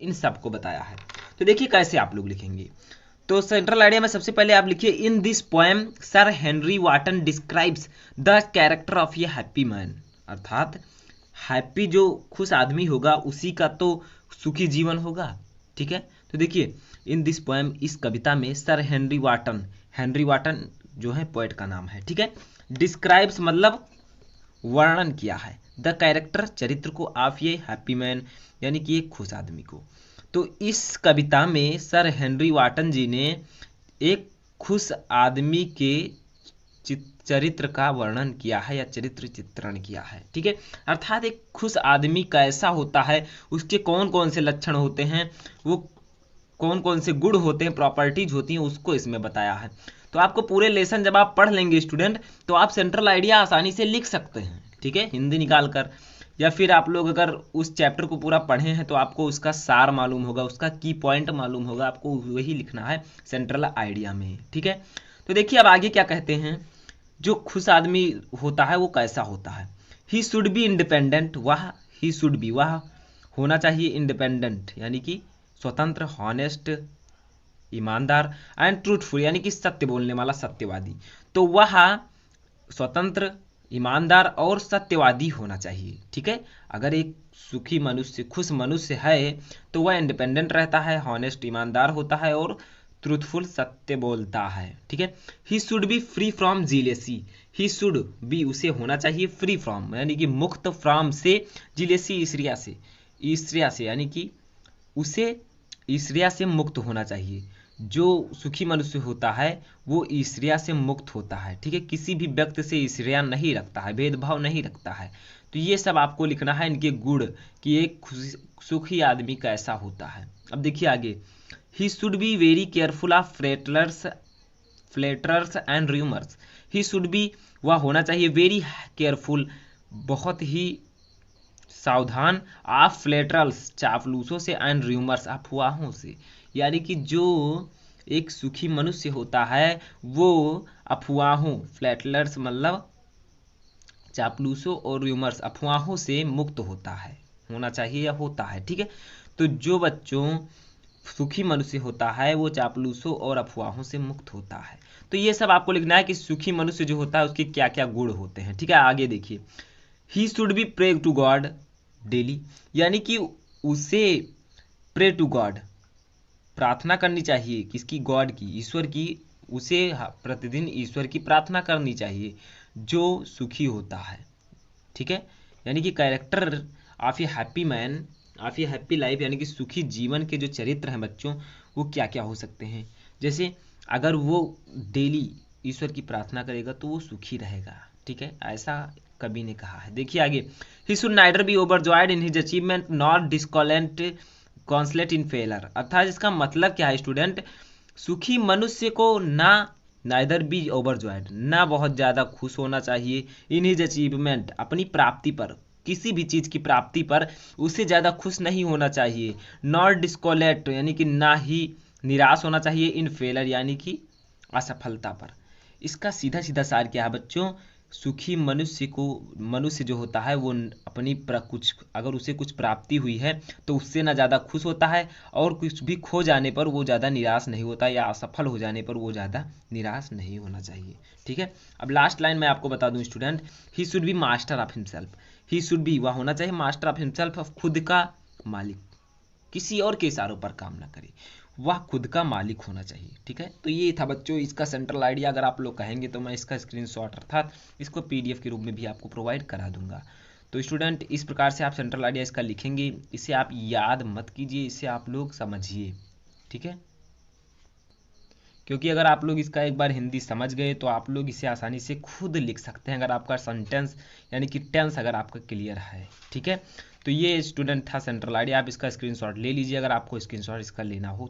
इन सब को बताया है। तो देखिए कैसे आप लोग लिखेंगे। तो सेंट्रल आइडिया में सबसे पहले आप लिखिए, in this poem Sir Henry Wotton describes the character of a happy man. अर्थात हैप्पी जो खुश आदमी होगा उसी का तो सुखी जीवन होगा। ठीक है, तो देखिए इन दिस पोएम, इस कविता में सर हेनरी वाटन जो है पोएट का नाम है। ठीक है, डिस्क्राइब्स मतलब वर्णन किया है, द कैरेक्टर चरित्र को, ऑफ ये हैप्पी मैन यानी कि एक खुश आदमी को। तो इस कविता में सर हेनरी वाटन जी ने एक खुश आदमी के चरित्र का वर्णन किया है या चरित्र चित्रण किया है। ठीक है, अर्थात एक खुश आदमी कैसा होता है, उसके कौन कौन से लक्षण होते हैं, वो कौन कौन से गुण होते हैं, प्रॉपर्टीज होती हैं, उसको इसमें बताया है। तो आपको पूरे लेसन जब आप पढ़ लेंगे स्टूडेंट, तो आप सेंट्रल आइडिया आसानी से लिख सकते हैं। ठीक है, हिंदी निकाल कर, या फिर आप लोग अगर उस चैप्टर को पूरा पढ़े हैं तो आपको उसका सार मालूम होगा, उसका की पॉइंट मालूम होगा, आपको वही लिखना है सेंट्रल आइडिया में। ठीक है, तो देखिए अब आगे क्या कहते हैं, जो खुश आदमी होता है वो कैसा होता है। ही शुड बी इंडिपेंडेंट, वह होना चाहिए इंडिपेंडेंट यानी कि स्वतंत्र, हॉनेस्ट ईमानदार, एंड ट्रूथफुल यानी कि सत्य बोलने वाला, सत्यवादी। तो वह स्वतंत्र, ईमानदार और सत्यवादी होना चाहिए। ठीक है, अगर एक सुखी मनुष्य, खुश मनुष्य है तो वह इंडिपेंडेंट रहता है, हॉनेस्ट ईमानदार होता है और ट्रूथफुल सत्य बोलता है। ठीक है, he should be free from jealousy, he should be उसे होना चाहिए, फ्री फ्रॉम यानी कि मुक्त, फ्रॉम से, जीलेसी ईर्ष्या से यानी कि उसे ईर्ष्या से मुक्त होना चाहिए। जो सुखी मनुष्य होता है वो ईर्ष्या से मुक्त होता है। ठीक है, किसी भी व्यक्ति से ईर्ष्या नहीं रखता है, भेदभाव नहीं रखता है। तो ये सब आपको लिखना है, इनके गुण कि एक सुखी आदमी कैसा होता है। अब देखिए आगे, he should be very careful of flatterers and rumours, he should be वह होना चाहिए वेरी केयरफुल बहुत ही सावधान, ऑफ फ्लेटरल्स चापलूसों से, एंड रूमर्स अफवाहों से। यानी कि जो एक सुखी मनुष्य होता है वो अफवाहों, फ्लैटलर्स मतलब चापलूसों और रूमर्स अफवाहों से मुक्त होता है, होना चाहिए या होता है। ठीक है, तो जो बच्चों सुखी मनुष्य होता है वो चापलूसों और अफवाहों से मुक्त होता है। तो ये सब आपको लिखना है कि सुखी मनुष्य जो होता है उसके क्या क्या गुण होते हैं। ठीक है, आगे देखिए, he should be pray to God daily, यानी कि उसे प्रे टू गॉड प्रार्थना करनी चाहिए, किसकी, गॉड की, ईश्वर की। उसे प्रतिदिन ईश्वर की प्रार्थना करनी चाहिए जो सुखी होता है। ठीक है, यानी कि character of a happy man, of a happy life यानी कि सुखी जीवन के जो चरित्र हैं बच्चों वो क्या क्या हो सकते हैं। जैसे अगर वो डेली ईश्वर की प्रार्थना करेगा तो वो सुखी रहेगा। ठीक है, ऐसा कवि ने कहा है। देखिए आगे, he should neither be overjoyed in his achievement nor consulate in failure. अर्थात इसका मतलब क्या है स्टूडेंट, सुखी मनुष्य को ना नाइदर बी ओवरजॉयड, ना बहुत ज़्यादा खुश होना चाहिए, इन हिज अचीवमेंट अपनी प्राप्ति पर, किसी भी चीज़ की प्राप्ति पर उससे ज़्यादा खुश नहीं होना चाहिए, नॉर डिस्कोलेट यानी कि ना ही निराश होना चाहिए, इन फेलर यानी कि असफलता पर। इसका सीधा सीधा सार क्या है बच्चों, सुखी मनुष्य जो होता है वो अपनी कुछ, अगर उसे कुछ प्राप्ति हुई है तो उससे ना ज़्यादा खुश होता है, और कुछ भी खो जाने पर वो ज़्यादा निराश नहीं होता, या असफल हो जाने पर वो ज़्यादा निराश नहीं होना चाहिए। ठीक है, अब लास्ट लाइन मैं आपको बता दूं student, he should B master of himself, he should be वह होना चाहिए मास्टर ऑफ हिमसेल्फ, खुद का मालिक, किसी और के इशारों पर काम ना करे, वह खुद का मालिक होना चाहिए। ठीक है, तो ये था बच्चों इसका सेंट्रल आइडिया। अगर आप लोग कहेंगे तो मैं इसका स्क्रीनशॉट अर्थात इसको पीडीएफ के रूप में भी आपको प्रोवाइड करा दूंगा। तो स्टूडेंट इस प्रकार से आप सेंट्रल आइडिया इसका लिखेंगे, इसे आप याद मत कीजिए, इसे आप लोग समझिए। ठीक है, क्योंकि अगर आप लोग इसका एक बार हिंदी समझ गए तो आप लोग इसे आसानी से खुद लिख सकते हैं, अगर आपका सेंटेंस यानी कि टेंस अगर आपका क्लियर है। ठीक है, तो ये स्टूडेंट था सेंट्रल आइडिया, आप इसका स्क्रीनशॉट ले लीजिए अगर आपको स्क्रीनशॉट इसका लेना हो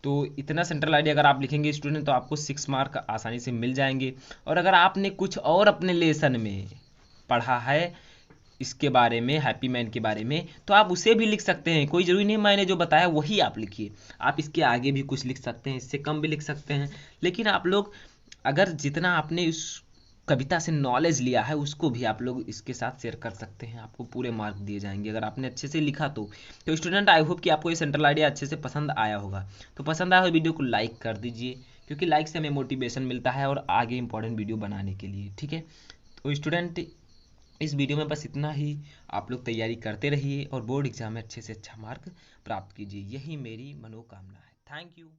तो इतना सेंट्रल आइडिया अगर आप लिखेंगे स्टूडेंट तो आपको 6 मार्क आसानी से मिल जाएंगे। और अगर आपने कुछ और अपने लेसन में पढ़ा है इसके बारे में, हैप्पी मैन के बारे में, तो आप उसे भी लिख सकते हैं, कोई ज़रूरी नहीं मैंने जो बताया वही आप लिखिए, आप इसके आगे भी कुछ लिख सकते हैं, इससे कम भी लिख सकते हैं। लेकिन आप लोग अगर जितना आपने कविता से नॉलेज लिया है उसको भी आप लोग इसके साथ शेयर कर सकते हैं, आपको पूरे मार्क दिए जाएंगे अगर आपने अच्छे से लिखा तो स्टूडेंट आई होप कि आपको ये सेंट्रल आइडिया अच्छे से पसंद आया होगा। तो पसंद आया हो वीडियो को लाइक कर दीजिए, क्योंकि लाइक से हमें मोटिवेशन मिलता है और आगे इंपॉर्टेंट वीडियो बनाने के लिए, ठीक है। तो स्टूडेंट इस वीडियो में बस इतना ही, आप लोग तैयारी करते रहिए और बोर्ड एग्जाम में अच्छे से अच्छा मार्क प्राप्त कीजिए, यही मेरी मनोकामना है। Thank you.